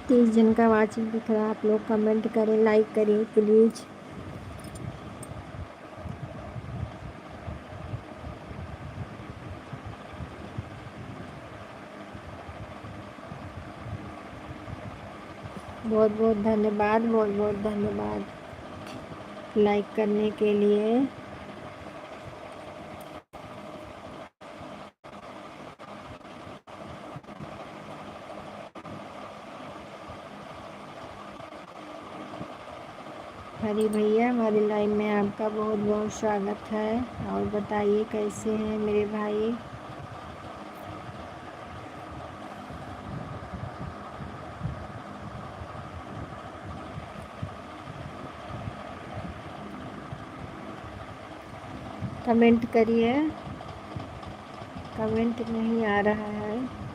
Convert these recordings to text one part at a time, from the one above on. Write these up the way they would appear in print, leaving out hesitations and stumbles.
30 जन का वाचिंग दिख रहा है। आप लोग कमेंट करें, लाइक करें प्लीज़। बहुत बहुत धन्यवाद, बहुत बहुत धन्यवाद लाइक करने के लिए। हरी भैया, हमारे लाइव में आपका बहुत बहुत स्वागत है। और बताइए कैसे हैं मेरे भाई। कमेंट करिए, कमेंट नहीं आ रहा है।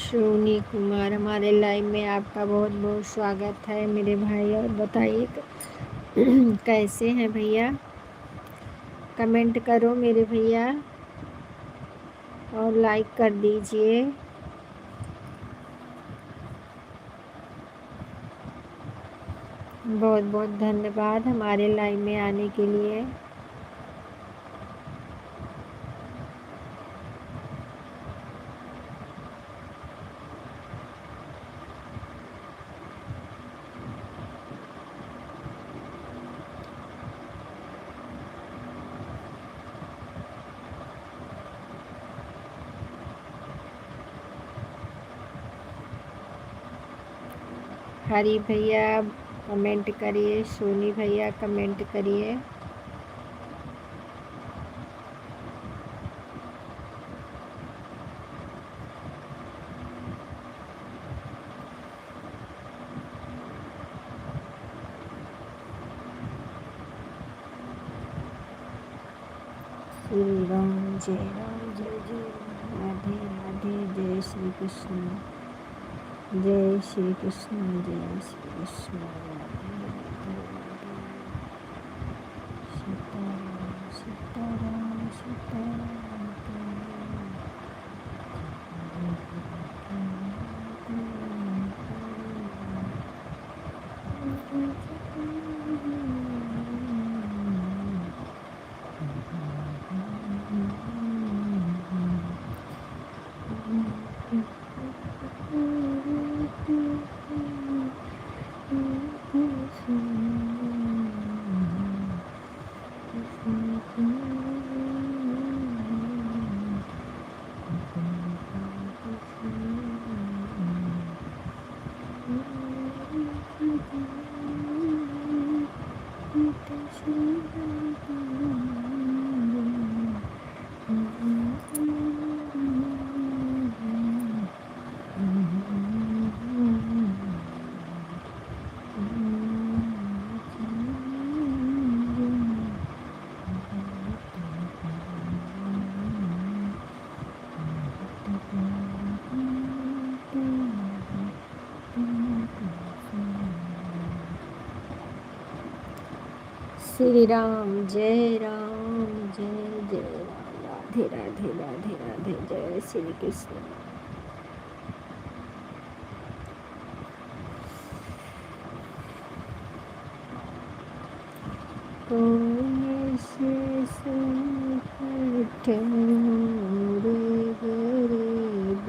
सोनी कुमार, हमारे लाइव में आपका बहुत बहुत स्वागत है मेरे भाई। और बताइए कैसे हैं भैया। कमेंट करो मेरे भैया और लाइक कर दीजिए। बहुत बहुत धन्यवाद हमारे लाइव में आने के लिए। हरी भैया कमेंट करिए, सोनी भैया कमेंट करिए। श्री राम जय जय राधे राधे। जय श्री कृष्ण, जय श्री कृष्ण, जय श्री कृष्ण। राधे राधे राधे। सीताराम सीताराम सीताराम। श्री राम जय राम, जय जय राम। राधे राधे राधे राधे। जय श्री कृष्ण। कोई से संकट मोरे गरीब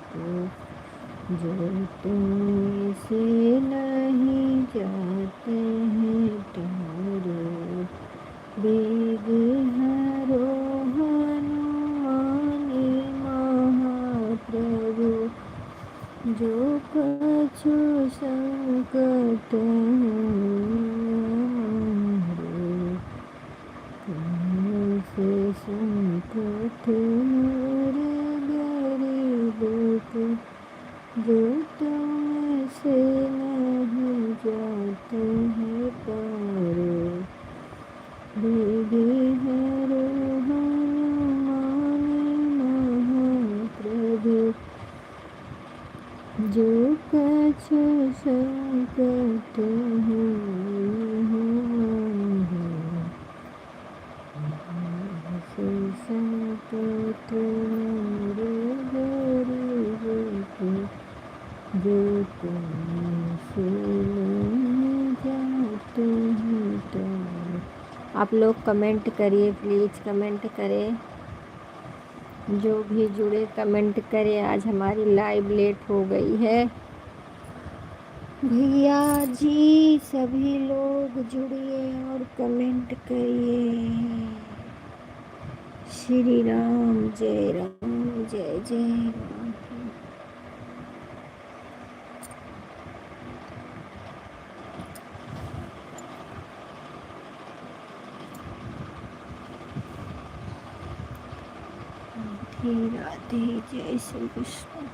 को, जो तुम से नहीं जाते हैं तारो। वेग हरो हनुमान महाप्रभु, जो कछु संकट से संकट मोरे गरीब को, जो तुमसे नहीं जाते हैं पारो। देवी हरो हनुमाने महाप्रभु जो कछु संकट संकट जो जाते हैं तो आप लोग कमेंट करिए, प्लीज़ कमेंट करें। जो भी जुड़े कमेंट करें। आज हमारी लाइव लेट हो गई है। भैया जी सभी लोग जुड़िए और कमेंट करिए। श्री राम जय राम जय जय राम। राधे राधे जय श्री कृष्ण।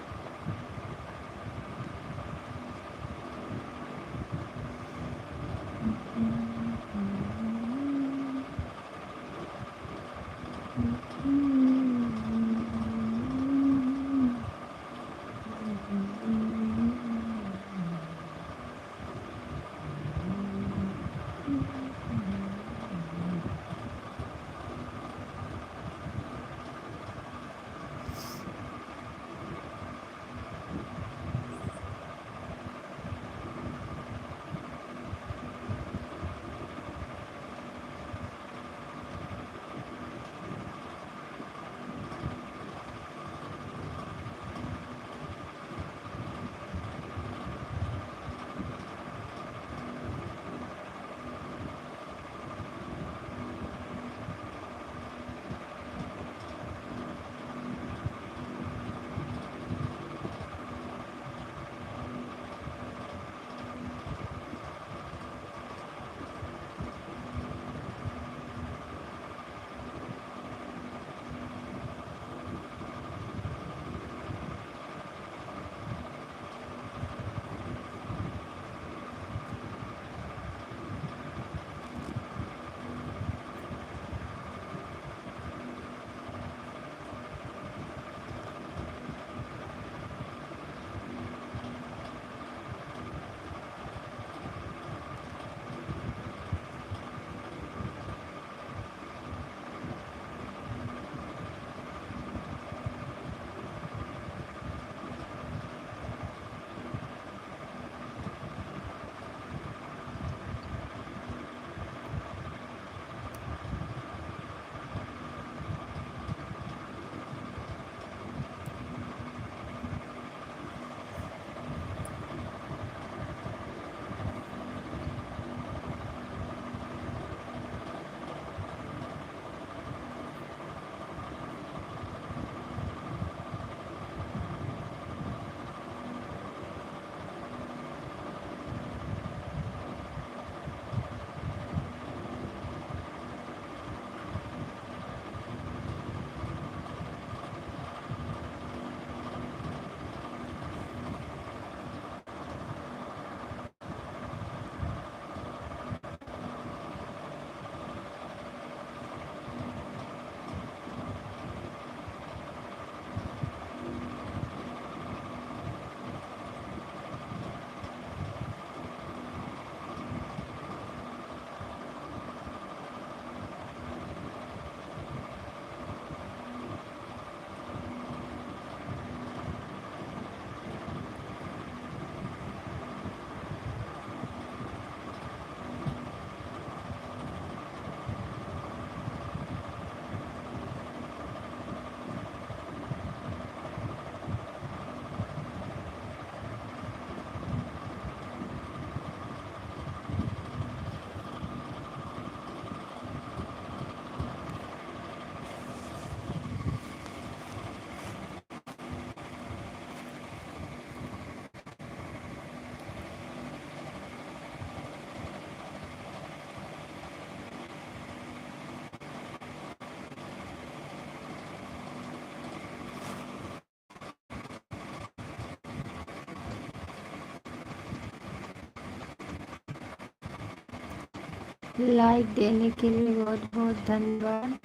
लाइक देने के लिए बहुत बहुत धन्यवाद।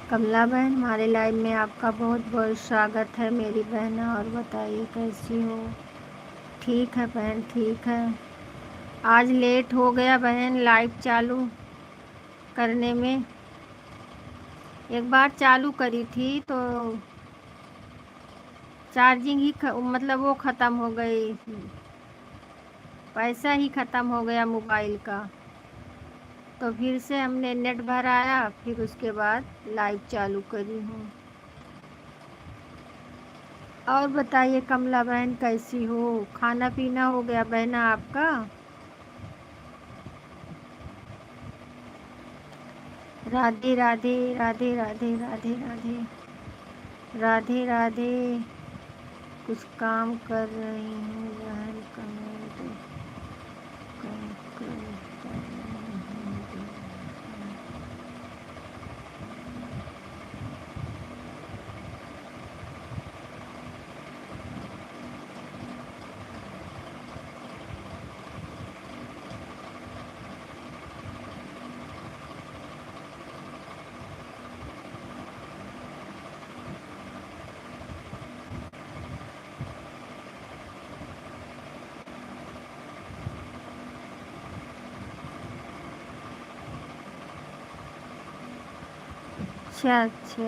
कमला बहन, हमारे लाइव में आपका बहुत बहुत स्वागत है मेरी बहन। और बताइए कैसी हो? ठीक है बहन, ठीक है। आज लेट हो गया बहन लाइव चालू करने में। एक बार चालू करी थी तो चार्जिंग ही मतलब वो ख़त्म हो गई, पैसा ही ख़त्म हो गया मोबाइल का। तो फिर से हमने नेट भराया, फिर उसके बाद लाइव चालू करी हूँ। और बताइए कमला बहन कैसी हो? खाना पीना हो गया बहना आपका? राधे राधे राधे राधे राधे राधे राधे राधे। कुछ काम कर रही हूँ बहन, कमेंट कर रही हूँ। अच्छा अच्छा।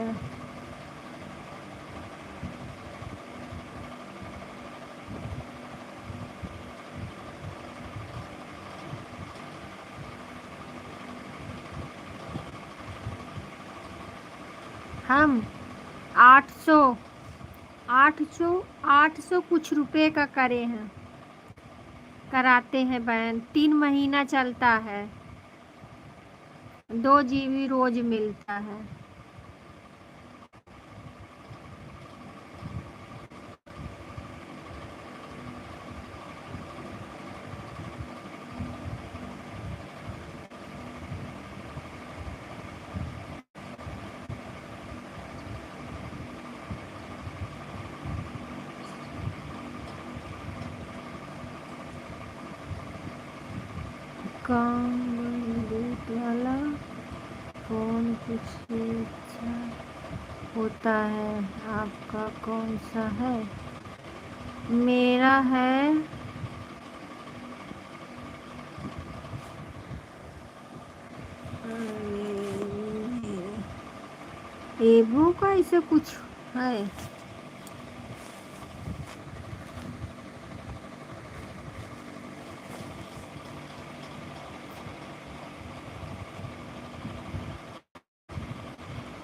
हम 800 800 800 कुछ रुपए का करे हैं, कराते हैं बहन। 3 महीना चलता है, 2 GB रोज मिलता है। काम दूध वाला कौन कुछ अच्छा होता है? आपका कौन सा है? मेरा है एवो का, ऐसे कुछ है।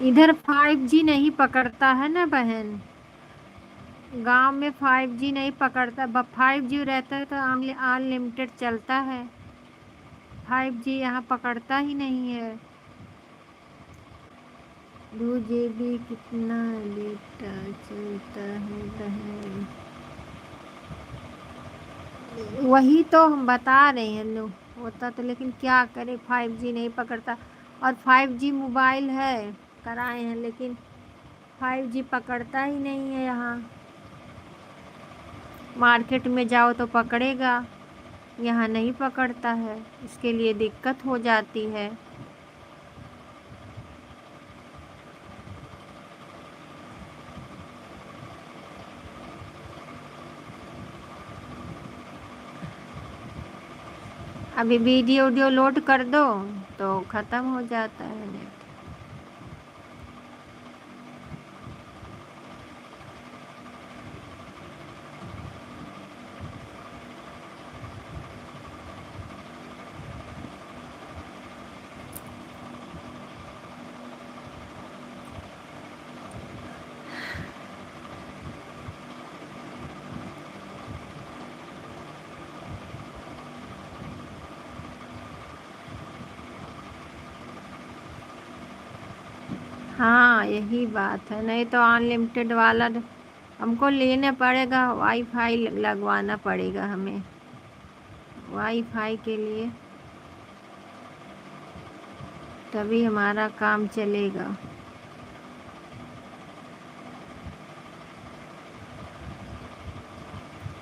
इधर 5G नहीं पकड़ता है ना बहन, गांव में 5G नहीं पकड़ता। 5G रहता है तो अनलिमिटेड चलता है। 5G यहाँ पकड़ता ही नहीं है। 2 GB कितना डेटा चलता है बहन? वही तो हम बता रहे हैं लोग, होता तो, लेकिन क्या करें 5G नहीं पकड़ता। और 5G मोबाइल है, कराए हैं, लेकिन 5G पकड़ता ही नहीं है यहाँ। मार्केट में जाओ तो पकड़ेगा, यहाँ नहीं पकड़ता है, इसके लिए दिक्कत हो जाती है। अभी वीडियो लोड कर दो तो ख़त्म हो जाता है नेट। हाँ यही बात है, नहीं तो अनलिमिटेड वाला हमको लेना पड़ेगा, वाईफाई लगवाना पड़ेगा हमें। वाईफाई के लिए तभी हमारा काम चलेगा।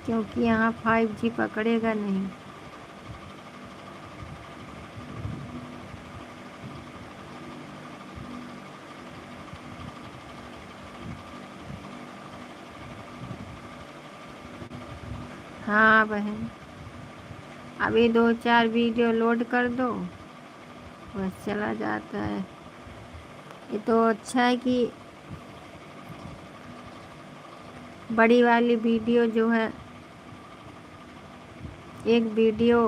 क्योंकि यहाँ 5G पकड़ेगा नहीं। हाँ बहन, अभी 2-4 वीडियो लोड कर दो, बस चला जाता है। ये तो अच्छा है कि बड़ी वाली वीडियो जो है, एक वीडियो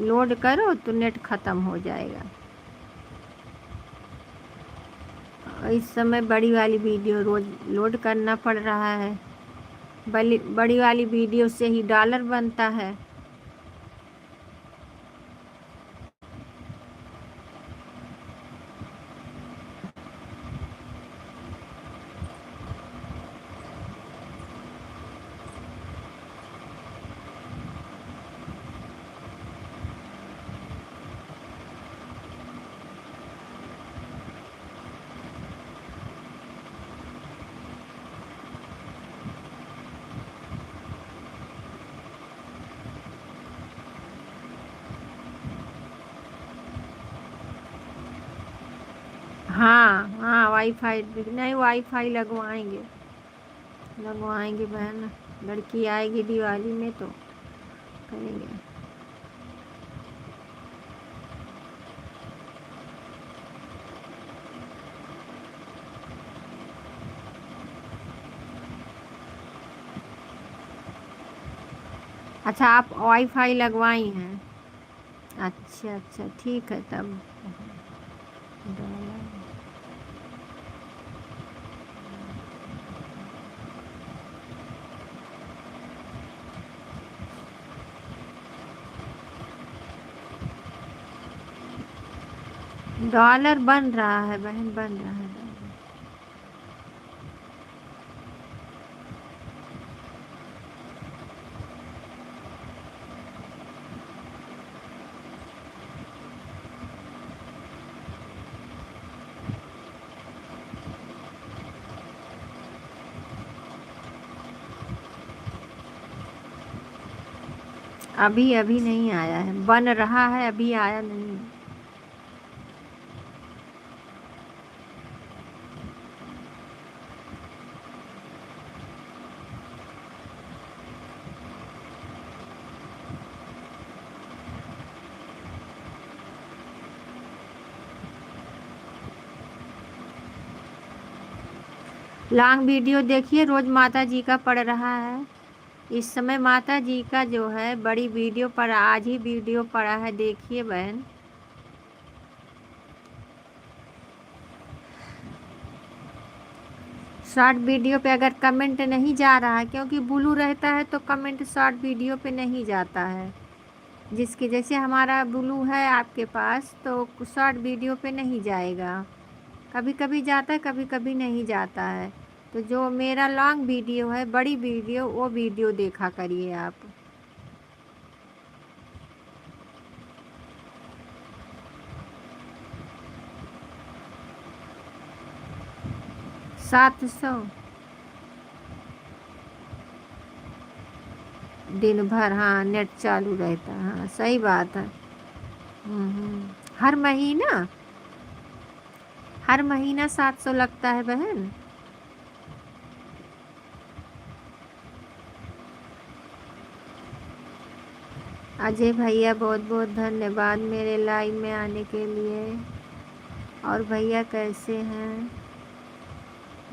लोड करो तो नेट ख़त्म हो जाएगा। इस समय बड़ी वाली वीडियो रोज लोड करना पड़ रहा है। बड़ी वाली वीडियो से ही डॉलर बनता है। हाँ हाँ, वाईफाई नहीं, वाईफाई लगवाएंगे लगवाएंगे बहन। लड़की आएगी दिवाली में तो करेंगे। अच्छा, आप वाईफाई लगवाई हैं? अच्छा अच्छा, ठीक है तब। डॉलर बन रहा है बहन, बन रहा है डॉलर। अभी अभी नहीं आया है, बन रहा है, अभी आया नहीं। लॉन्ग वीडियो देखिए, रोज माता जी का पड़ रहा है। इस समय माता जी का जो है बड़ी वीडियो पड़ा, आज ही वीडियो पड़ा है, देखिए बहन। शॉर्ट वीडियो पे अगर कमेंट नहीं जा रहा है, क्योंकि ब्लू रहता है तो कमेंट शॉर्ट वीडियो पे नहीं जाता है। जिसकी जैसे हमारा ब्लू है आपके पास, तो शॉर्ट वीडियो पे नहीं जाएगा। कभी कभी जाता है, कभी कभी नहीं जाता है। तो जो मेरा लॉन्ग वीडियो है, बड़ी वीडियो, वो वीडियो देखा करिए आप। 700 दिन भर, हाँ नेट चालू रहता है, हाँ सही बात है। हर महीना, हर महीना 700 लगता है बहन। अजय भैया, बहुत बहुत धन्यवाद मेरे लाइव में आने के लिए। और भैया कैसे हैं?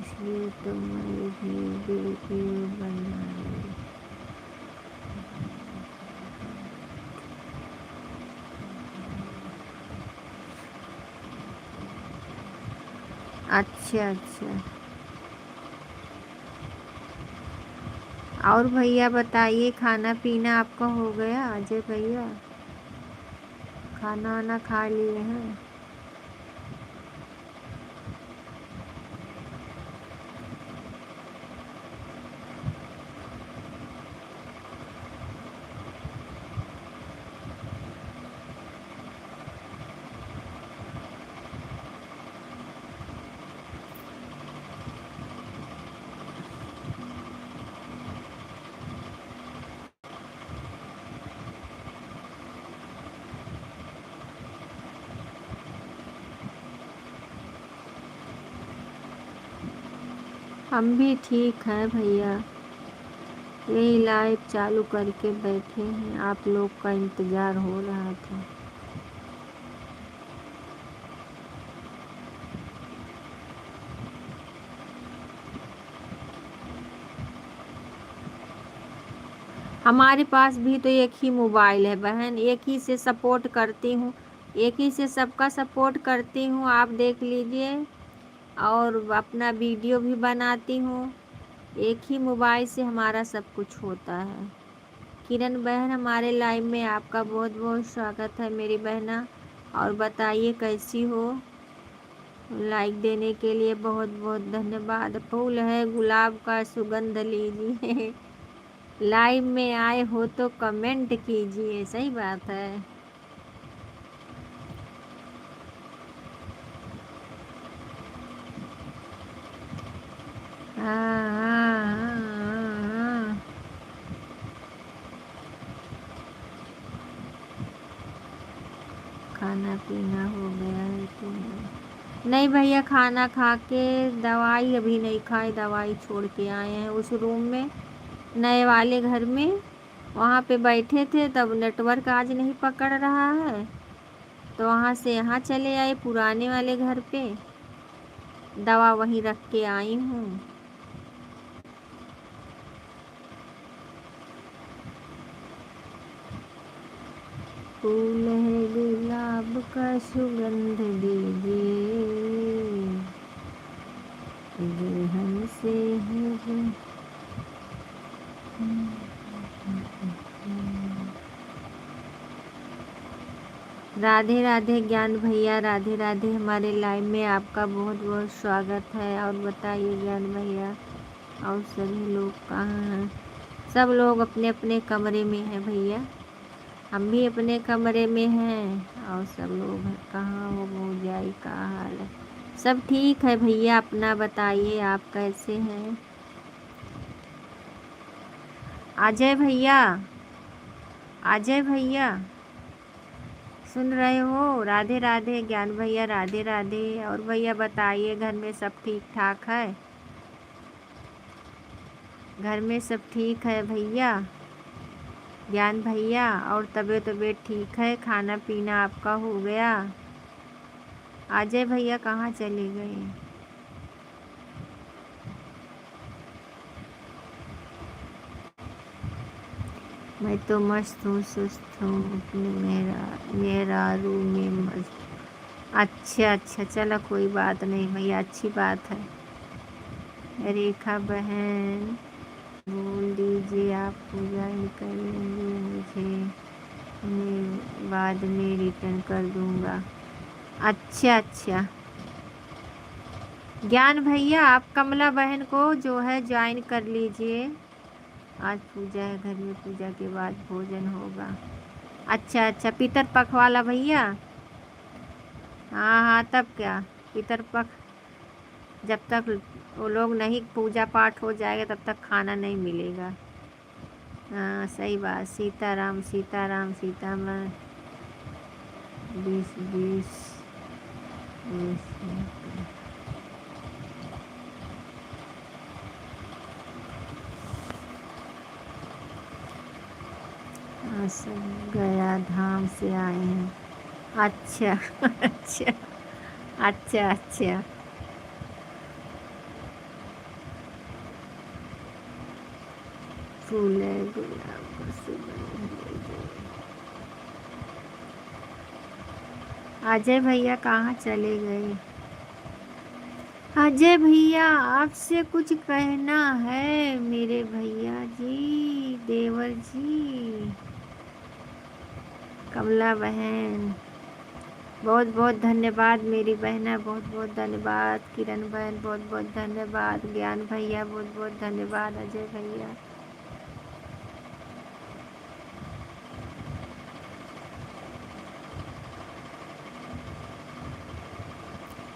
इसलिए तो मैं भी वीडियो बनाई। अच्छा अच्छा। और भैया बताइए, खाना पीना आपका हो गया अजय भैया? खाना वाना खा लिए हैं? हम भी ठीक हैं भैया, यही लाइव चालू करके बैठे हैं, आप लोग का इंतज़ार हो रहा था। हमारे पास भी तो एक ही मोबाइल है बहन, एक ही से सपोर्ट करती हूँ, एक ही से सबका सपोर्ट करती हूँ, आप देख लीजिए। और अपना वीडियो भी बनाती हूँ, एक ही मोबाइल से हमारा सब कुछ होता है। किरण बहन, हमारे लाइव में आपका बहुत बहुत स्वागत है मेरी बहना। और बताइए कैसी हो। लाइक देने के लिए बहुत बहुत धन्यवाद। फूल है गुलाब का सुगंध लीजिए। लाइव में आए हो तो कमेंट कीजिए, सही बात है। हाँ हाँ हाँ हाँ। खाना पीना हो गया है तो नहीं भैया, खाना खा के दवाई अभी नहीं खाई, दवाई छोड़ के आए हैं उस रूम में, नए वाले घर में। वहाँ पे बैठे थे तब नेटवर्क आज नहीं पकड़ रहा है, तो वहाँ से यहाँ चले आए पुराने वाले घर पे, दवा वहीं रख के आई हूँ। फूल है गुलाब का सुगंध दीजिए, दुल्हन से है राधे राधे ज्ञान भैया, राधे राधे। हमारे लाइव में आपका बहुत बहुत स्वागत है। और बताइए ज्ञान भैया, और सभी लोग कहाँ हैं? सब लोग अपने अपने कमरे में हैं भैया, हम भी अपने कमरे में हैं। और सब लोग कहाँ हो भौजाई, का हाल है? सब ठीक है भैया, अपना बताइए आप कैसे हैं? अजय भैया, अजय भैया सुन रहे हो? राधे राधे ज्ञान भैया, राधे राधे। और भैया बताइए, घर में सब ठीक ठाक है? घर में सब ठीक है भैया, ज्ञान भैया? और तबीयत तबीयत ठीक है? खाना पीना आपका हो गया? अजय भैया कहाँ चले गए? मैं तो मस्त हूँ, सुस्त हूँ, अपने मेरा रूम में मस्त। अच्छा अच्छा, चलो कोई बात नहीं भैया, अच्छी बात है। रेखा बहन बोल दीजिए, आप पूजा ही कर लेंगे, मैं बाद में रिटर्न कर दूंगा। अच्छा अच्छा ज्ञान भैया, आप कमला बहन को जो है ज्वाइन कर लीजिए। आज पूजा है घर में, पूजा के बाद भोजन होगा। अच्छा अच्छा, पितर पख वाला भैया? हाँ हाँ, तब क्या, पितर पख जब तक वो लोग नहीं पूजा पाठ हो जाएगा तब तक खाना नहीं मिलेगा। हाँ सही बात। सीताराम सीताराम, सीता मैं 20 20 हाँ, सब गया धाम से आए हैं। अच्छा अच्छा अच्छा अच्छा। फूल है गुलाब का सुगंध। अजय भैया कहाँ चले गए? अजय भैया आपसे कुछ कहना है मेरे भैया जी, देवर जी। कमला बहन बहुत बहुत धन्यवाद, मेरी बहना बहुत बहुत धन्यवाद, किरण बहन बहुत बहुत धन्यवाद, ज्ञान भैया बहुत बहुत धन्यवाद, अजय भैया।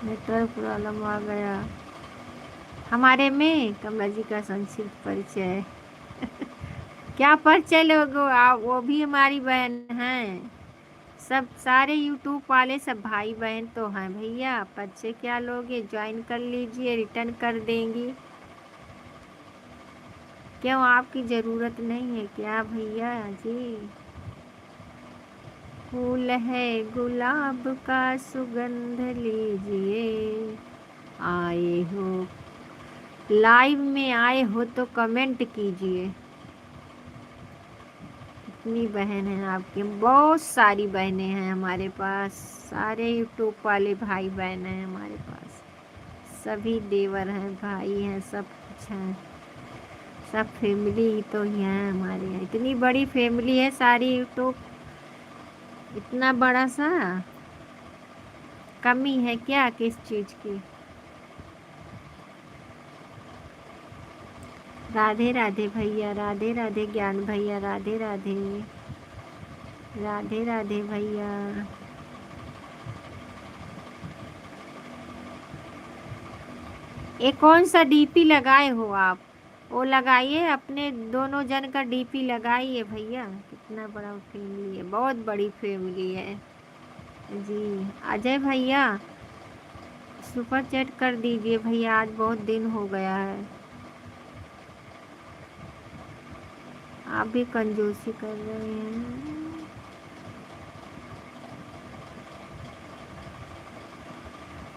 नेटवर्क प्रॉब्लम आ गया हमारे में। कमला जी का संक्षिप्त परिचय। क्या परिचय लोगो, आप वो भी हमारी बहन हैं। सब सारे यूट्यूब वाले सब भाई बहन तो हैं भैया, परिचय क्या लोगे? ज्वाइन कर लीजिए, रिटर्न कर देंगी। क्यों, आपकी ज़रूरत नहीं है क्या भैया जी? फूल है गुलाब का सुगंध लीजिए, आए हो लाइव में आए हो तो कमेंट कीजिए। कितनी बहन है आपकी? बहुत सारी बहनें हैं हमारे पास, सारे यूट्यूब वाले भाई बहन हैं हमारे पास, सभी देवर हैं, भाई हैं, सब कुछ हैं, सब फैमिली ही तो ही है हमारे यहाँ। इतनी बड़ी फैमिली है सारी यूट्यूब, इतना बड़ा सा। कमी है क्या किस चीज़ की? राधे राधे भैया, राधे राधे ज्ञान भैया, राधे राधे, राधे राधे भैया। ये कौन सा डीपी लगाए हो आप? वो लगाइए, अपने दोनों जन का डीपी लगाइए भैया। कितना बड़ा फैमिली है, बहुत बड़ी फैमिली है जी। अजय भैया सुपर चैट कर दीजिए भैया, आज बहुत दिन हो गया है। आप भी कंजूसी कर रहे हैं।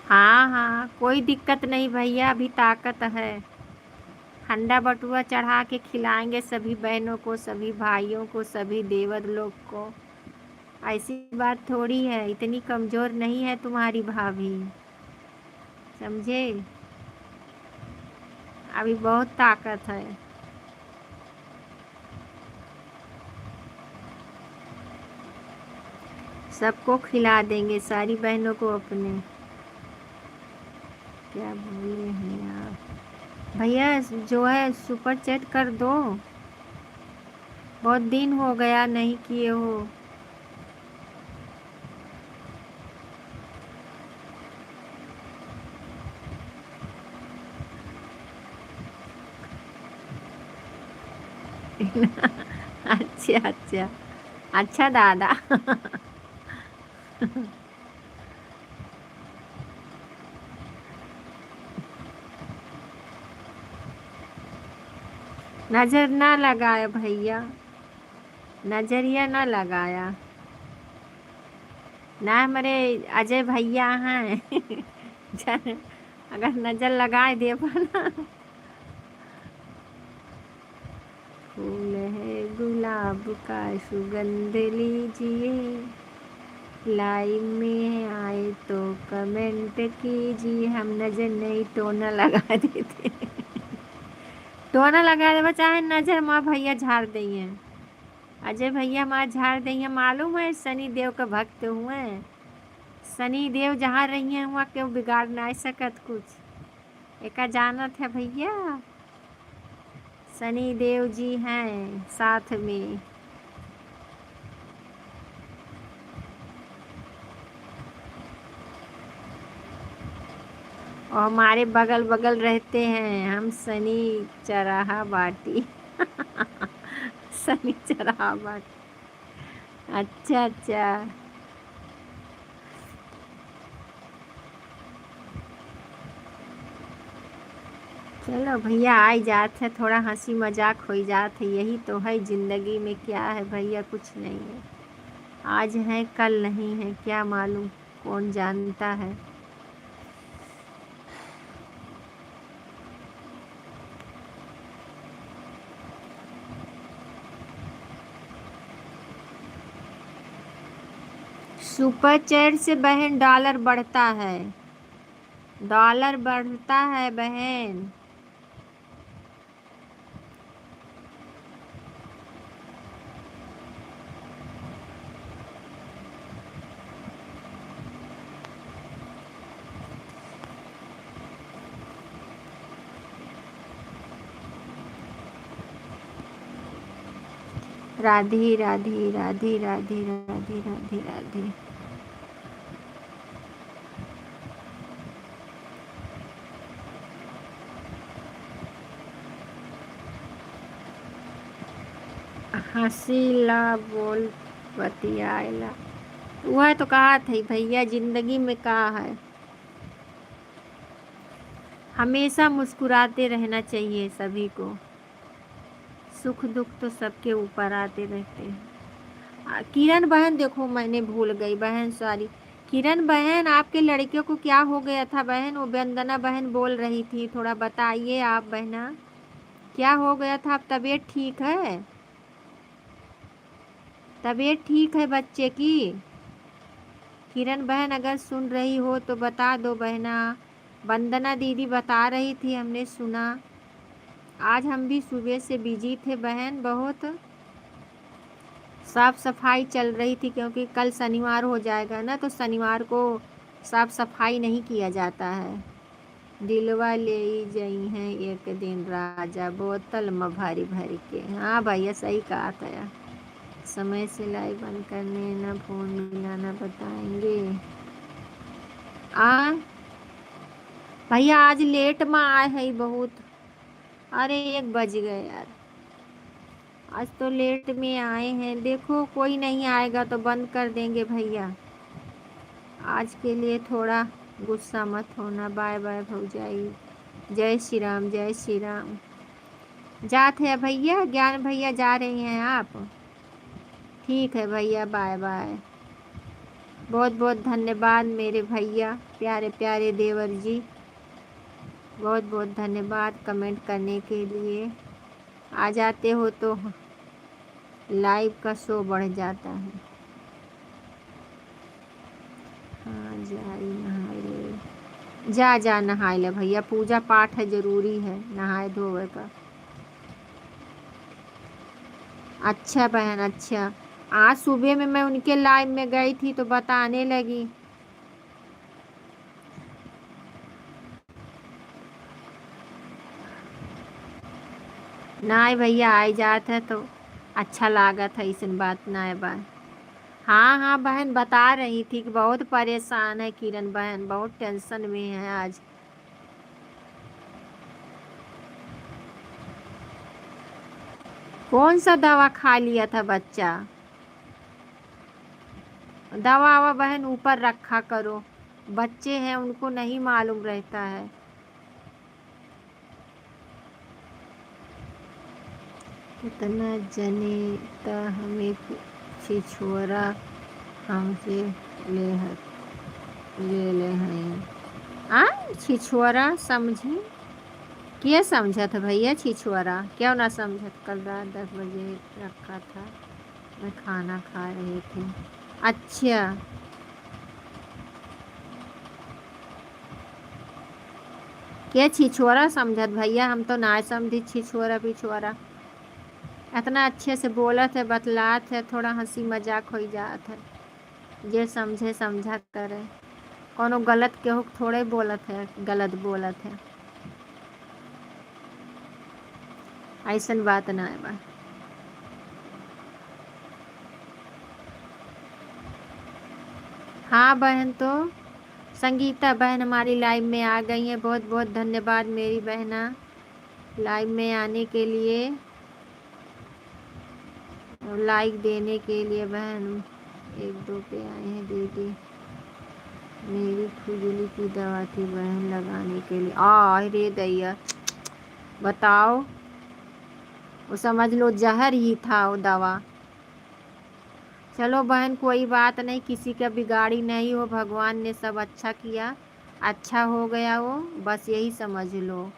हाँ हाँ, कोई दिक्कत नहीं भैया, अभी ताकत है। हंडा बटुआ चढ़ा के खिलाएंगे सभी बहनों को, सभी भाइयों को, सभी देवर लोग को। ऐसी बात थोड़ी है, इतनी कमज़ोर नहीं है तुम्हारी भाभी, समझे? अभी बहुत ताकत है। सबको खिला देंगे, सारी बहनों को अपने। क्या बोले हैं आप भैया? जो है सुपर चैट कर दो, बहुत दिन हो गया नहीं किए हो। अच्छा अच्छा, अच्छा दादा। नजर ना लगाया भैया, नजरिया ना लगाया ना, हमारे अजय भैया हैं। अगर नजर लगाए दे ना। फूल है गुलाब का सुगंध लीजिए, लाइव में आए तो कमेंट कीजिए। हम नजर नहीं टोना लगा देते। टोना लगा देवा चाहे नजर माँ भैया झाड़ दिए, अजय भैया माँ झाड़ दिए। मालूम है शनि देव का भक्त हुए, शनि देव जहाँ रही हैं वहाँ क्यों बिगाड़ नहीं सकत कुछ। एका जानत है भैया, शनि देव जी हैं साथ में। और हमारे बगल बगल रहते हैं, हम शनि चरहा बाटी। शनि चरहा बाटी। अच्छा अच्छा, चलो भैया आ जात है, थोड़ा हंसी मजाक हो जात है, यही तो है जिंदगी में। क्या है भैया, कुछ नहीं है। आज है कल नहीं है, क्या मालूम, कौन जानता है। सुपर चैट से बहन डॉलर बढ़ता है, डॉलर बढ़ता है बहन। राधे राधे राधे राधे राधे राधे राधे। हंसीला बोल बतियाला, वह तो कहा थी भैया, जिंदगी में कहा है हमेशा मुस्कुराते रहना चाहिए सभी को। सुख दुख तो सबके ऊपर आते रहते हैं। किरण बहन, देखो मैंने भूल गई बहन, सॉरी। किरण बहन, आपके लड़के को क्या हो गया था बहन? वो वंदना बहन बोल रही थी, थोड़ा बताइए आप बहना, क्या हो गया था? अब तबीयत ठीक है? तबीयत ठीक है बच्चे की? किरण बहन अगर सुन रही हो तो बता दो बहना। वंदना दीदी बता रही थी, हमने सुना। आज हम भी सुबह से बिजी थे बहन, बहुत साफ सफाई चल रही थी, क्योंकि कल शनिवार हो जाएगा ना, तो शनिवार को साफ सफाई नहीं किया जाता है। दिलवा ले जई हैं एक दिन राजा, बोतल में भरी भरी के। हाँ भैया, सही कहा था यार। समय से लाइव बंद करने ना, फोन मिलाना बताएंगे। आ भैया आज लेट में आए है बहुत। अरे 1 बज गए यार, आज तो लेट में आए हैं। देखो कोई नहीं आएगा तो बंद कर देंगे भैया। आज के लिए थोड़ा गुस्सा मत होना। बाय बाय भौजाई। जय श्री राम, जय श्री राम। जाते हैं भैया, ज्ञान भैया जा रही हैं आप? ठीक है भैया, बाय बाय। बहुत बहुत धन्यवाद मेरे भैया, प्यारे प्यारे देवर जी। बहुत बहुत धन्यवाद कमेंट करने के लिए। आ जाते हो तो लाइव का शो बढ़ जाता है। हाँ जाई नहाए ले, जा जा नहाए ले भैया, पूजा पाठ है, जरूरी है नहाए धोए का। अच्छा बहन, अच्छा। आज सुबह में मैं उनके लाइव में गई थी तो बताने लगी। नाय भैया आई जात है तो अच्छा लागत है, इसन बात नाय बा। हाँ हाँ बहन, बता रही थी कि बहुत परेशान है किरण बहन, बहुत टेंशन में है आज। कौन सा दवा खा लिया था बच्चा? दवा ववा बहन ऊपर रखा करो, बच्चे हैं उनको नहीं मालूम रहता है। कितना जने त हमें छिछोरा हमसे ले ले हैं। आ छिछोरा समझी? क्या समझा था भैया छिछोरा? क्यों ना समझा? कल रात 10 बजे रखा था, मैं खाना खा रहे थे। अच्छा, क्या छिछोरा समझत भैया? हम तो ना समझी छिछोरा पिछोरा। इतना अच्छे से बोलत है, बतलात है, थोड़ा हंसी मजाक हो जात है। जे समझे समझा करे, कोनो गलत केहू थोड़े बोलत है, गलत बोलत है, ऐसन बात ना है बा। हाँ बहन, तो संगीता बहन हमारी लाइव में आ गई हैं, बहुत बहुत धन्यवाद मेरी बहना लाइव में आने के लिए और लाइक देने के लिए। बहन 1 2 पे आए हैं दीदी, मेरी खुजली की दवा थी बहन लगाने के लिए। रे दैया, बताओ, वो समझ लो जहर ही था वो दवा। चलो बहन कोई बात नहीं, किसी का बिगाड़ी नहीं हो, भगवान ने सब अच्छा किया, अच्छा हो गया वो, बस यही समझ लो।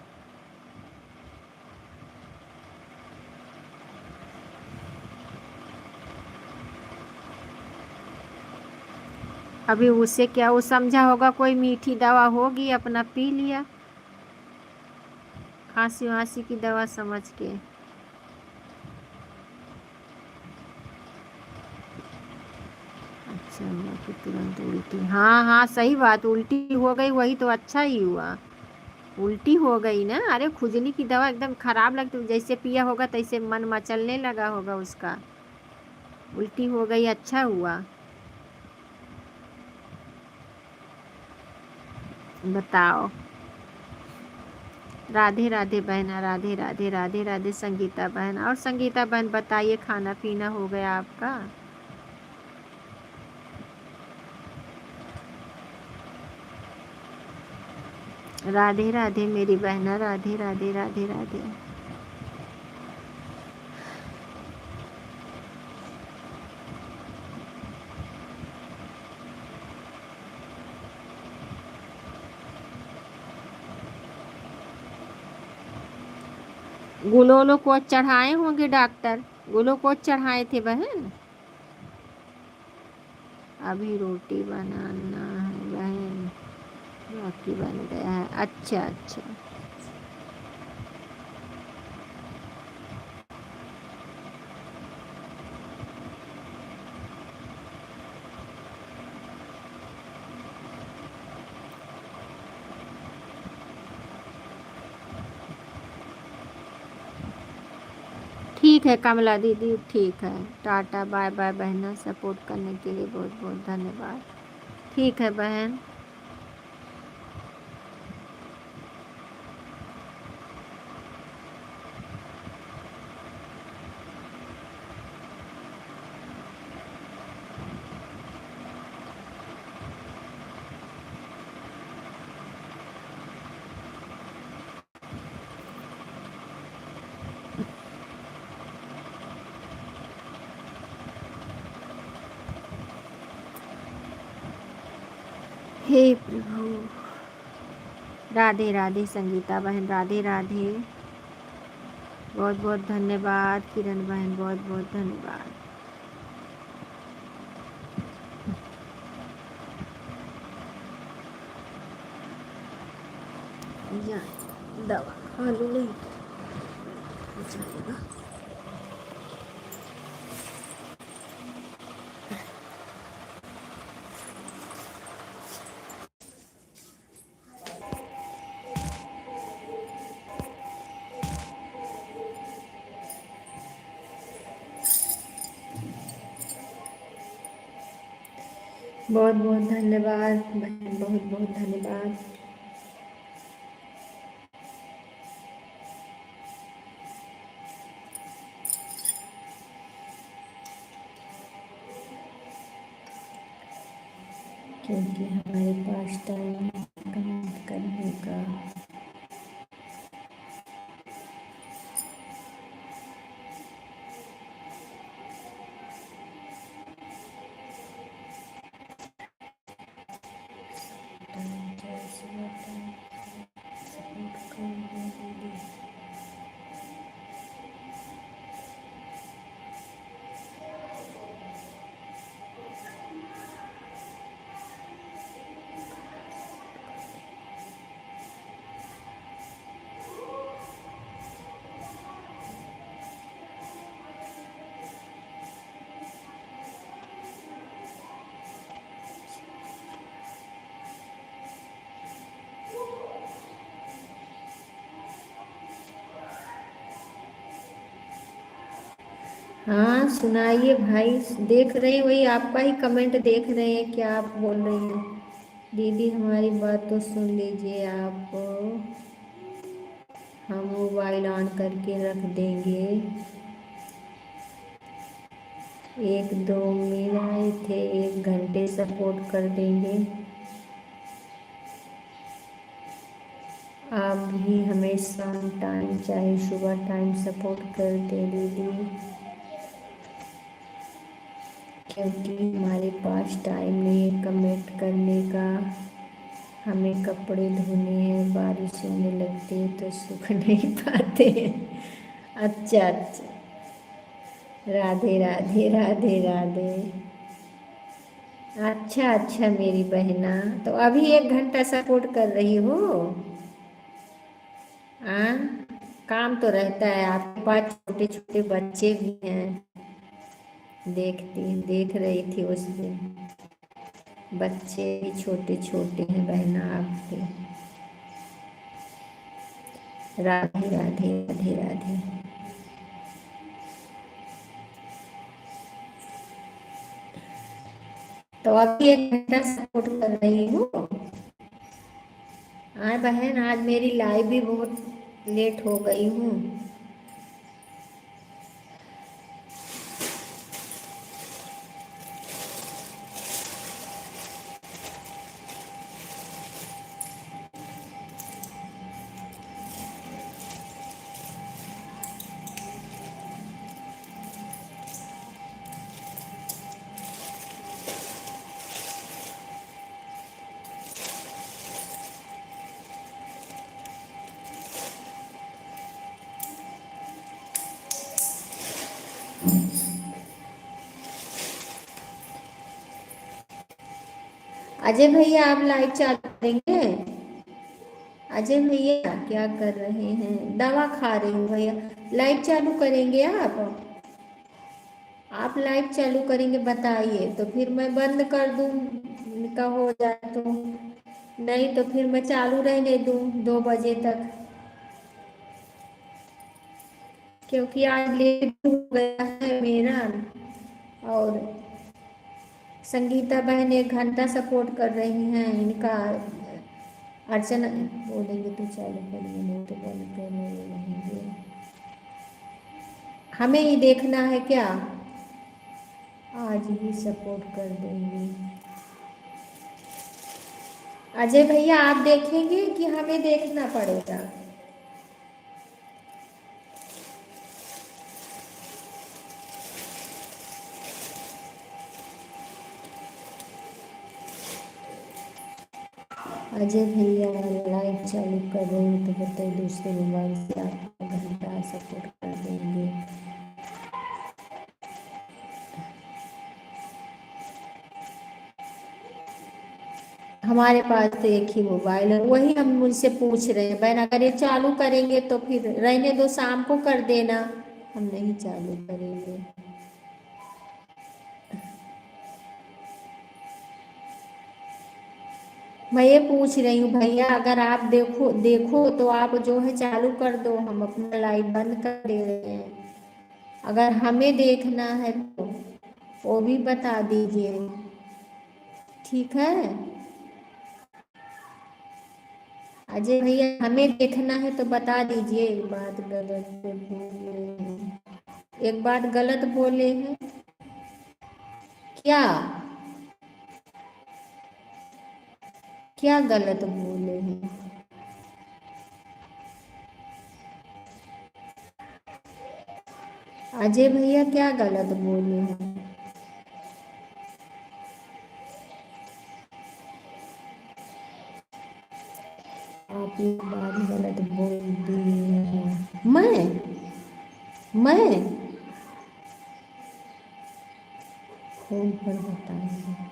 अभी उससे क्या, वो समझा होगा कोई मीठी दवा होगी, अपना पी लिया, खांसी वासी की दवा समझ के। अच्छा हुआ कि तुरंत उल्टी, हाँ हाँ सही बात, उल्टी हो गई वही तो अच्छा ही हुआ। उल्टी हो गई ना, अरे खुजली की दवा एकदम खराब लगती, जैसे पिया होगा तैसे मन मचलने लगा होगा उसका, उल्टी हो गई, अच्छा हुआ। बताओ। राधे राधे बहना, राधे राधे, राधे राधे संगीता बहन। और संगीता बहन बताइए, खाना पीना हो गया आपका? राधे राधे मेरी बहना, राधे राधे, राधे राधे। ग्लूकोज चढ़ाए होंगे डॉक्टर, ग्लूकोज चढ़ाए थे बहन। अभी रोटी बनाना है बहन, बाकी बन गया है। अच्छा अच्छा, ठीक है कमला दीदी, ठीक है। टाटा बाय बाय बहना, सपोर्ट करने के लिए बहुत बहुत धन्यवाद। ठीक है बहन। हे प्रभु, राधे राधे संगीता बहन, राधे राधे, बहुत बहुत धन्यवाद। किरण बहन बहुत बहुत धन्यवाद। दवा खा लूँ, नहीं हो जाएगा। बहुत बहुत धन्यवाद बहन, बहुत बहुत धन्यवाद। क्योंकि हमारे पास टाइम कमेंट करने का। हाँ सुनाइए भाई, देख रहे हैं वही आपका ही कमेंट देख रहे हैं, क्या आप बोल रहे हैं। दीदी हमारी बात तो सुन लीजिए आप, हम मोबाइल ऑन करके रख देंगे। एक दो मिल आए थे, 1 घंटे सपोर्ट कर देंगे। आप भी हमें शाम टाइम चाहे सुबह टाइम सपोर्ट कर दें दीदी, क्योंकि हमारे पास टाइम नहीं है कमेंट करने का। हमें कपड़े धोने हैं, बारिश होने लगती है तो सूख नहीं पाते हैं। अच्छा अच्छा, राधे राधे राधे राधे। अच्छा अच्छा मेरी बहना, तो अभी 1 घंटा सपोर्ट कर रही हो। हाँ, काम तो रहता है, आपके पास छोटे छोटे बच्चे भी हैं। देख रही थी उस दिन, बच्चे भी छोटे छोटे हैं बहना आपके। राधे राधे राधे राधे। तो अभी 1 घंटा सपोर्ट कर रही हूँ। हाँ बहन, आज मेरी लाइव भी बहुत लेट हो गई हूँ। अजय भैया आप लाइव चालू करेंगे? अजय भैया क्या कर रहे हैं? दवा खा रही हूँ भैया। लाइव चालू करेंगे आप लाइव चालू करेंगे बताइए, तो फिर मैं बंद कर दूँ का हो जाए तो, नहीं तो फिर मैं चालू रहने दूँ 2 बजे तक, क्योंकि आज लेट हो गया है मेरा। और संगीता बहन 1 घंटा सपोर्ट कर रही हैं इनका। अर्चना बोलेंगे तो चालू करिए, नहीं तो बंद कर रहेंगे। हमें ही देखना है क्या? आज ही सपोर्ट कर देंगे। अजय भैया आप देखेंगे कि हमें देखना पड़ेगा? अजय भैया लाइव चालू कर रहे हैं तो बताइए, दूसरे मोबाइल से आप 1 घंटा सपोर्ट कर देंगे। हमारे पास तो एक ही मोबाइल है, वही हम मुझसे पूछ रहे हैं बहन, अगर ये चालू करेंगे तो फिर रहने दो, शाम को कर देना, हम नहीं चालू करेंगे। मैं ये पूछ रही हूँ भैया, अगर आप देखो देखो तो आप जो है चालू कर दो, हम अपना लाइव बंद कर दे रहे हैं। अगर हमें देखना है तो वो भी बता दीजिए, ठीक है? अजय भैया हमें देखना है तो बता दीजिए। एक बात गलत बोले हैं, एक बात गलत बोले हैं क्या? क्या गलत बोले हैं? अजय भैया क्या गलत बोले हैं? आप ये बात गलत बोल दी है। मैं फोन पर बताएंगे।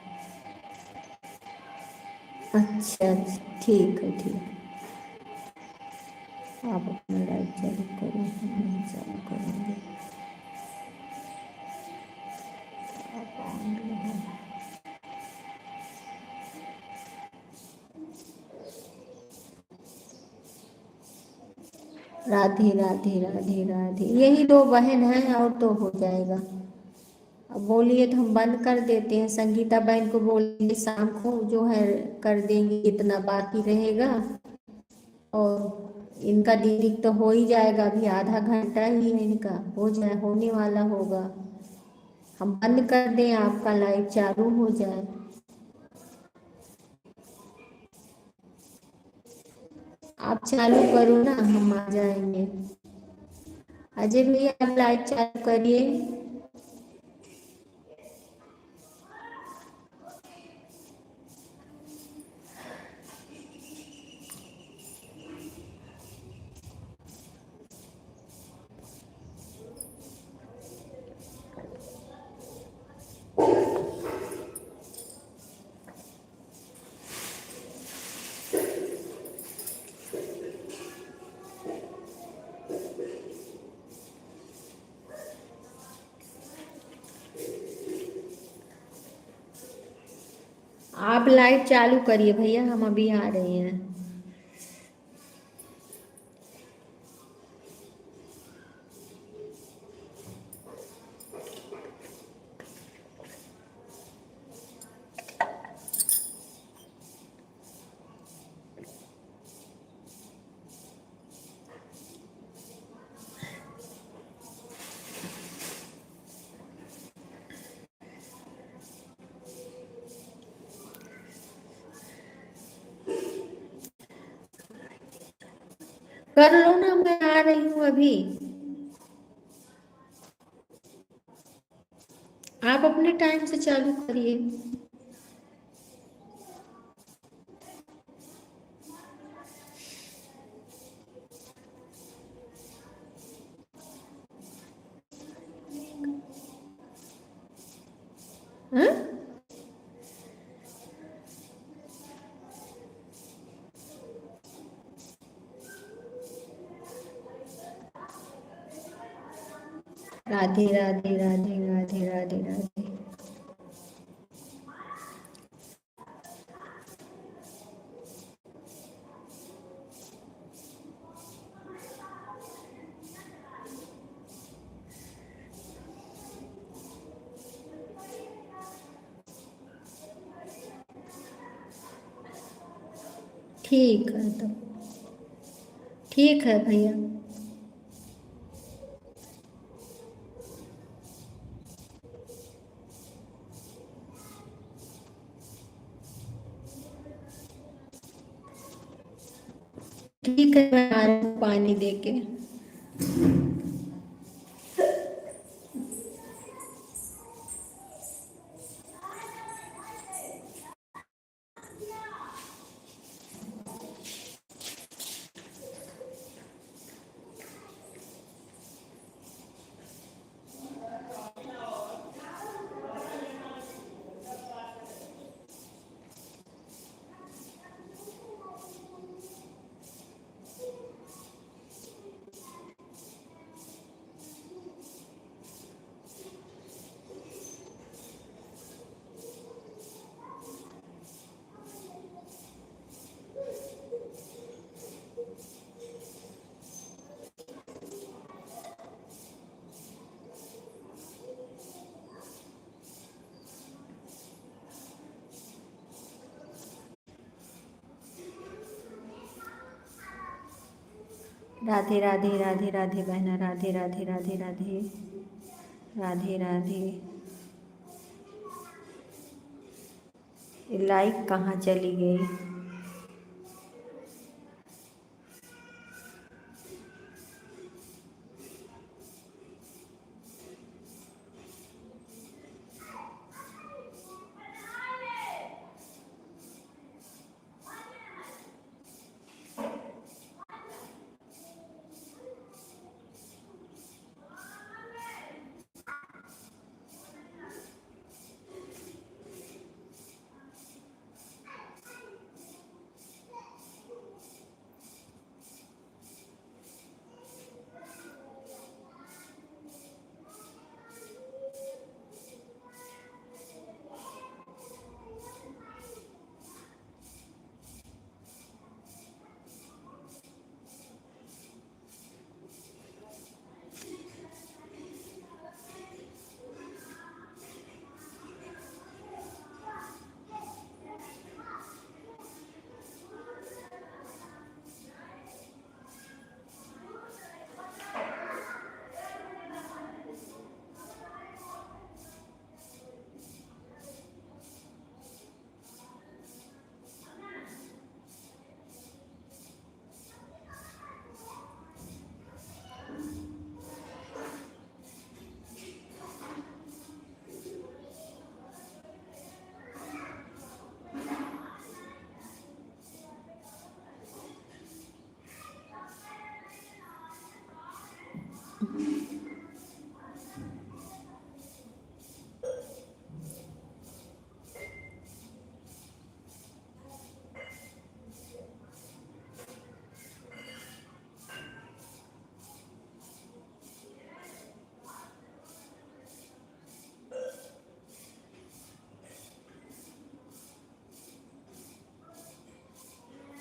अच्छा अच्छा, ठीक है ठीक है। आप अपना लाइव चालू करो, हम नहीं चालू करेंगे। आप ऑन रहो। राधे राधे राधे राधे। यही 2 बहन हैं और तो हो जाएगा। अब बोलिए तो हम बंद कर देते हैं। संगीता बहन को बोलेंगे शाम को जो है कर देंगे, इतना बाकी रहेगा। और इनका दीदी तो हो ही जाएगा, अभी आधा घंटा ही है इनका, हो जाए, होने वाला होगा। हम बंद कर दें, आपका लाइव चालू हो जाए। आप चालू करो ना, हम आ जाएंगे। अजय भैया आप लाइव चालू करिए। आप लाइव चालू करिए भैया, हम अभी आ रहे हैं। कर लो ना, मैं आ रही हूँ अभी। आप अपने टाइम से चालू करिए। हाँ? राधे राधे राधे राधे राधे राधे। ठीक है तो, ठीक है भैया। ठीक है, मैं आ रही हूँ पानी दे के। राधे राधे राधे राधे बहना, राधे राधे राधे राधे राधे राधे। लाइक कहाँ चली गई?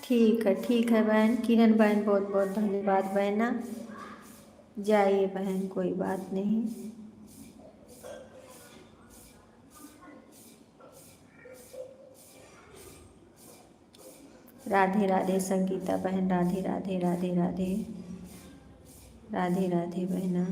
ठीक है बहन। किरण बहन, बहुत बहुत धन्यवाद बहना। जाइए बहन, कोई बात नहीं। राधे राधे संगीता बहन, राधे राधे राधे राधे राधे राधे बहना।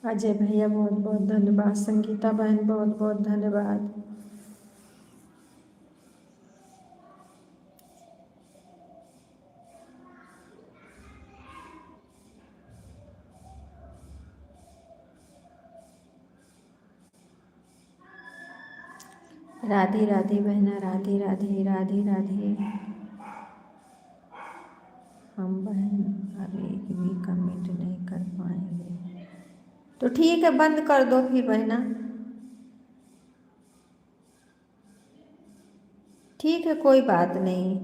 अजय भैया बहुत बहुत धन्यवाद, संगीता बहन बहुत बहुत धन्यवाद। राधे राधे बहना, राधे राधे राधे राधे। हम बहन अब एक भी कमेंट नहीं कर पाएंगे तो ठीक है, बंद कर दो फिर बहना। ठीक है, कोई बात नहीं,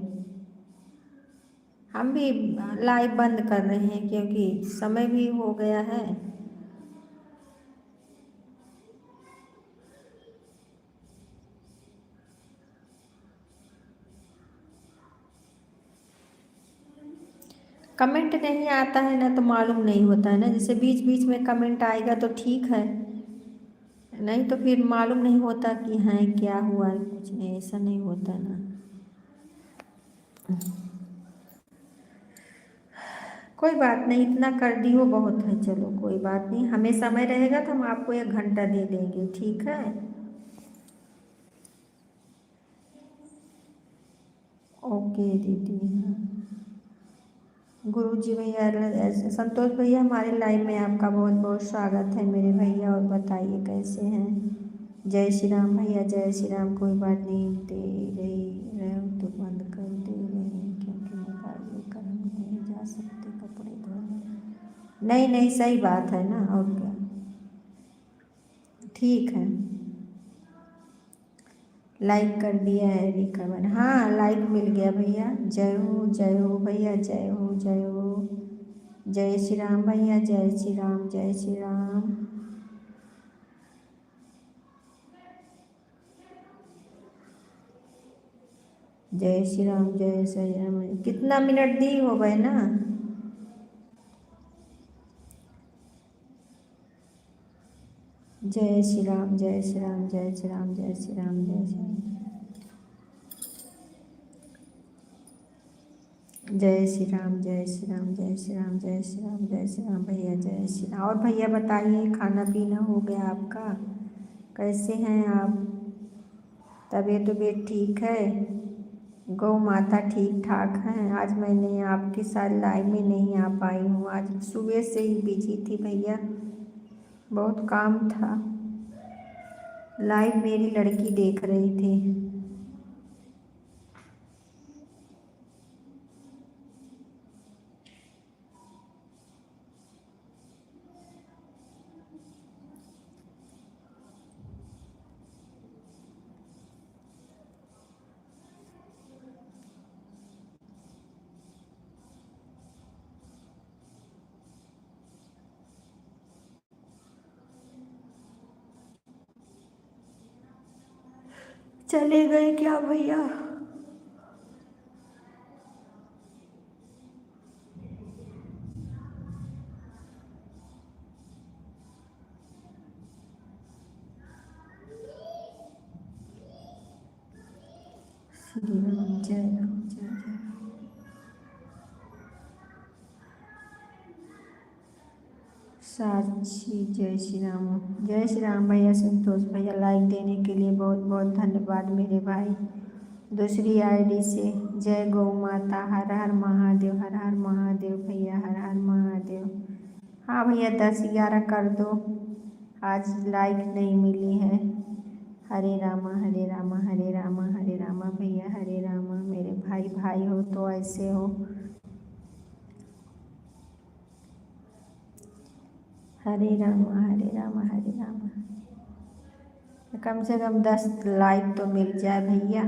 हम भी लाइव बंद कर रहे हैं क्योंकि समय भी हो गया है। कमेंट नहीं आता है ना तो मालूम नहीं होता है ना, जैसे बीच बीच में कमेंट आएगा तो ठीक है, नहीं तो फिर मालूम नहीं होता कि हाँ क्या हुआ है, कुछ नहीं, ऐसा नहीं होता ना। कोई बात नहीं, इतना कर दी हो बहुत है, चलो कोई बात नहीं, हमें समय रहेगा तो हम आपको 1 घंटा दे देंगे, ठीक है। ओके दीदी। हाँ, गुरु जी भैया, संतोष भैया हमारे लाइव में आपका बहुत बहुत स्वागत है मेरे भैया, और बताइए कैसे हैं। जय श्री राम भैया, जय श्री राम। कोई बात नहीं, दे रहे हो तो बंद कर दे रहे हैं क्योंकि मोबाइल लेकर हम नहीं जा सकते कपड़े धोने। नहीं नहीं, सही बात है ना, और क्या, ठीक है। लाइक कर दिया है रिकवर, हाँ लाइक मिल गया भैया। जय हो भैया, जय हो जय हो। जय श्री राम भैया, जय श्री राम, जय श्री राम। जय श्री राम, जय श्री राम। कितना मिनट दी हो गए ना। जय श्री राम, जय श्री राम, जय श्री राम, जय श्री राम, जय श्री राम। जय श्री राम, जय श्री राम, जय श्री राम, जय श्री राम, जय श्री राम भैया, जय श्री राम। और भैया बताइए, खाना पीना हो गया आपका, कैसे हैं आप, तबीयत तबीयत ठीक है, गौ माता ठीक ठाक हैं। आज मैंने आपके साथ लाइव में नहीं आ पाई हूँ, आज सुबह से ही बिजी थी भैया, बहुत काम था। लाइव मेरी लड़की देख रही थी। चले गए क्या भैया। श्री राम, जय राम, जय जय। साक्षी, जय श्री राम, जय श्री राम भैया। संतोष भैया, लाइक देने के लिए बहुत बहुत धन्यवाद मेरे भाई। दूसरी आईडी से जय गौ माता, हर हर महादेव, हर हर महादेव भैया, हर हर महादेव। हाँ भैया, 10-11 कर दो, आज लाइक नहीं मिली है। हरे रामा हरे रामा, हरे रामा हरे रामा भैया, हरे रामा। मेरे भाई भाई हो तो ऐसे हो। हरे रामा हरे रामा, हरे रामा। कम से कम 10 लाइक तो मिल जाए भैया।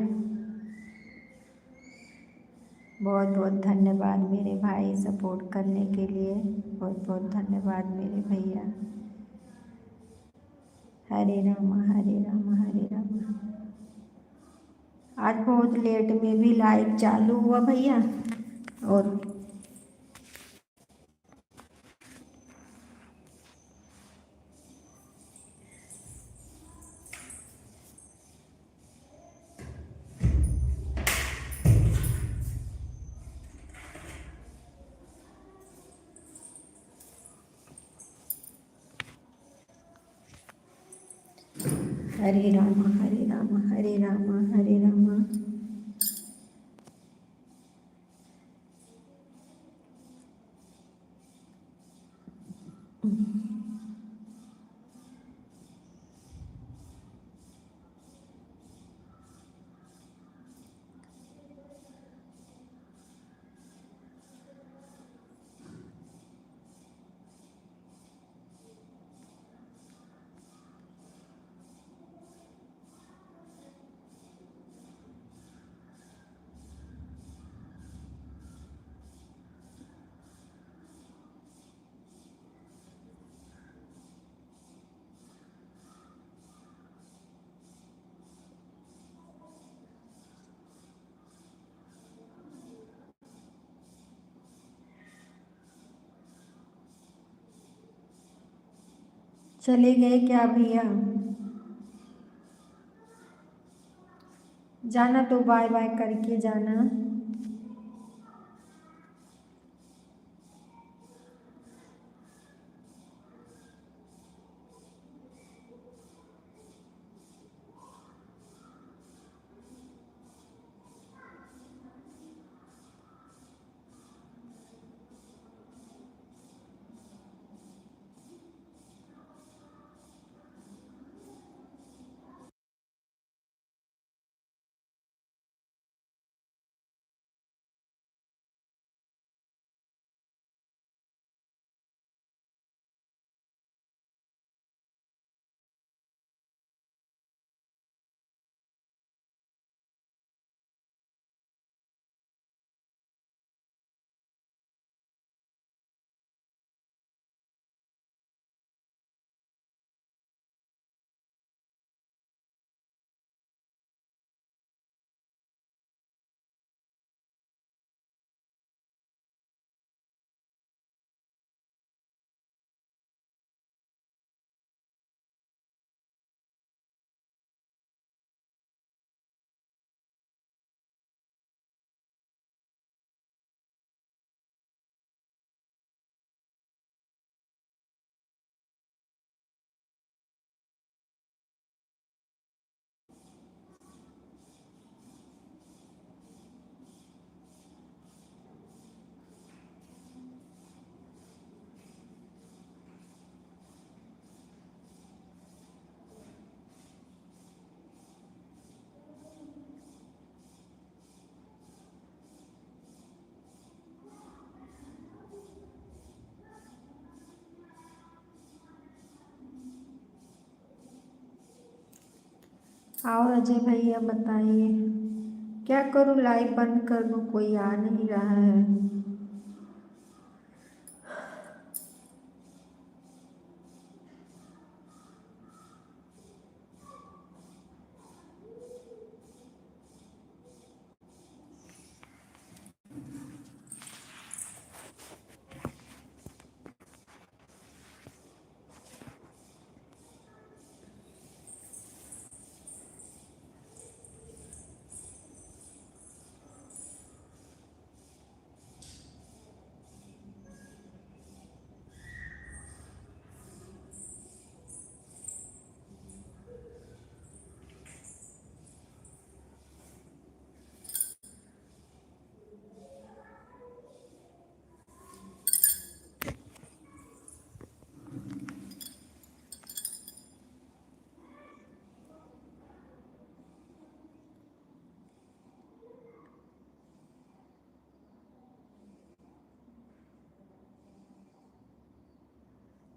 बहुत बहुत धन्यवाद मेरे भाई, सपोर्ट करने के लिए बहुत बहुत धन्यवाद मेरे भैया। हरे रामा हरे रामा, हरे रामा। आज बहुत लेट में भी लाइव चालू हुआ भैया, और हरे राम हरे राम हरे राम हरे राम। चले गए क्या भैया? जाना तो बाय बाय करके जाना। और अजय भैया बताइए क्या करूँ? लाइव बंद कर दूँ? कोई आ नहीं रहा है।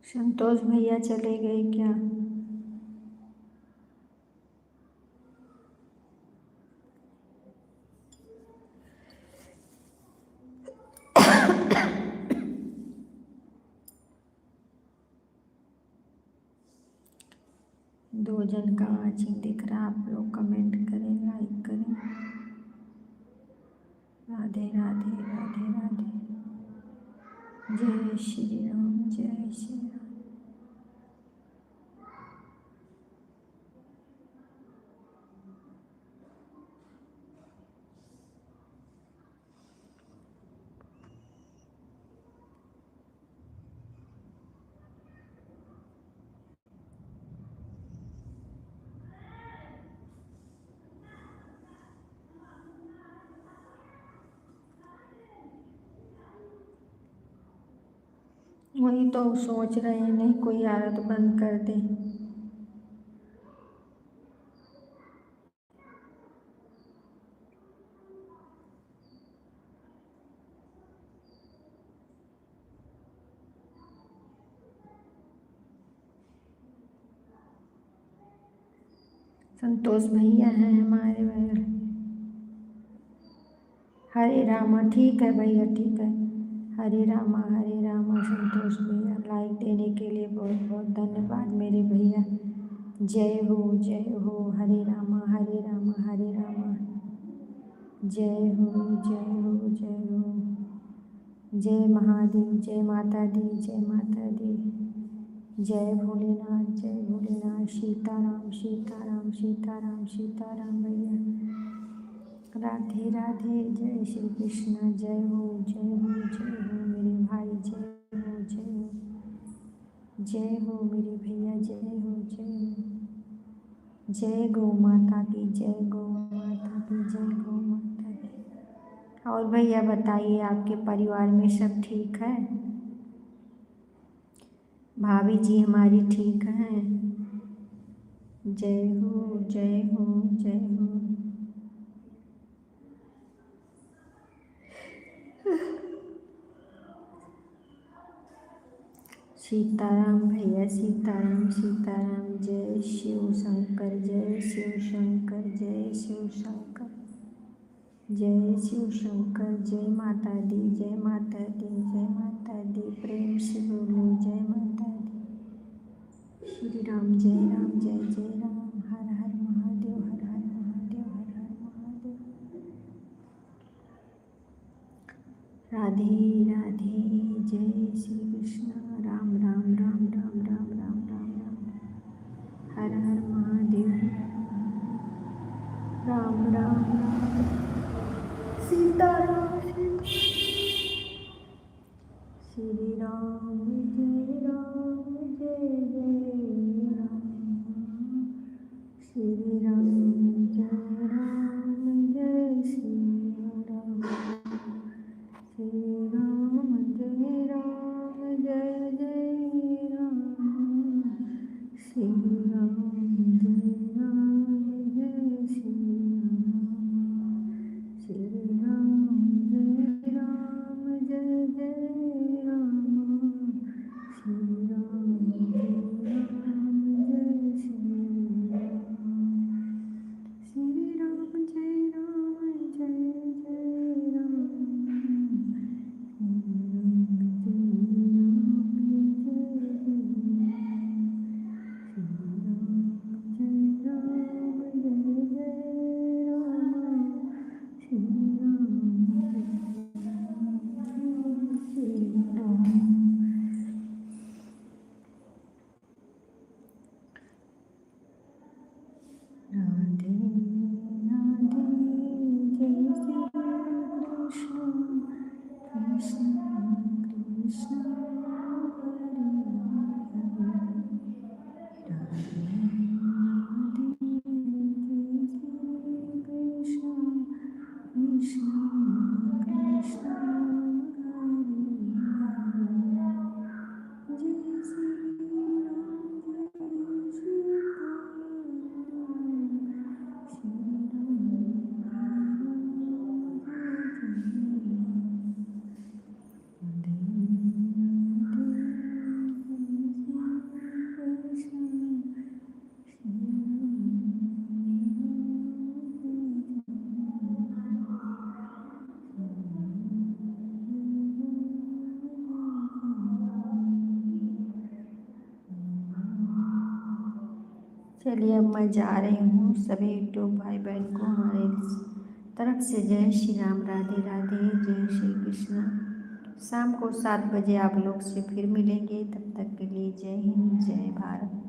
संतोष भैया चले गए क्या? दो जन का वाचिंग दिख रहा, आप लोग कमेंट करें, लाइक करें। राधे राधे राधे राधे। जय श्री राम जय श्री राम। वही तो सोच रहे हैं, नहीं कोई आ रहा तो बंद कर दे। संतोष भैया हैं हमारे भाई। हरे रामा, ठीक है भैया, ठीक है। हरे रामा हरे रामा। संतोष भैया, लाइक देने के लिए बहुत बहुत धन्यवाद मेरे भैया। जय हो जय हो। हरे रामा हरे रामा हरे रामा। जय हो जय हो जय हो। जय महादेव, जय माता दी, जय माता दी। जय भोलेनाथ, जय भोलेनाथ। सीताराम सीताराम सीताराम सीताराम भैया। राधे राधे। जय श्री कृष्ण। जय हो जय हो जय हो मेरे भाई। जय हो जय हो। जय हो मेरे भैया। जय हो जय हो। जय गौ माता की, जय गौ माता की, जय गौ माता की। और भैया बताइए, आपके परिवार में सब ठीक है? भाभी जी हमारी ठीक हैं? जय हो जय हो जय हो। सीताराम भैया, सीताराम सीताराम। जय शिव शंकर, जय शिव शंकर, जय शिव शंकर। जय शिव शंकर। जय माता दी, जय माता दी, जय माता दी। प्रेम से बोलो जय माता दी। श्री राम, जय राम, जय जय राम। हर हर महादेव, हर हर महादेव, हर हर महादेव। राधे राधे। जय श्री कृष्ण। राम राम राम राम राम राम राम राम। हर हर महादेव। राम राम राम। सीताराम श्री राम। जय राम, जय जय राम। श्री राम, जय राम, जय श्री राम। श्री राम, जय राम, जय जय राम। श्री राम, जय राम, जय श्री राम। श्री राम, जय राम, जय जय राम। श्री राम, जय राम, जय श्री राम। श्री राम, जय राम, जय जय राम। राधे राधे। जय श्री कृष्ण कृष्ण कृष्ण हरे हरे। राधे राधे। जय श्री कृष्ण कृष्ण कृष्ण हरे हरे। जय श्री राम, जय श्री चलिए अब मैं जा रही हूँ। सभी यूट्यूब भाई बहन को हमारे तरफ से जय श्री राम। राधे राधे। जय श्री कृष्ण। शाम को 7 बजे आप लोग से फिर मिलेंगे। तब तक के लिए जय हिंद, जय भारत।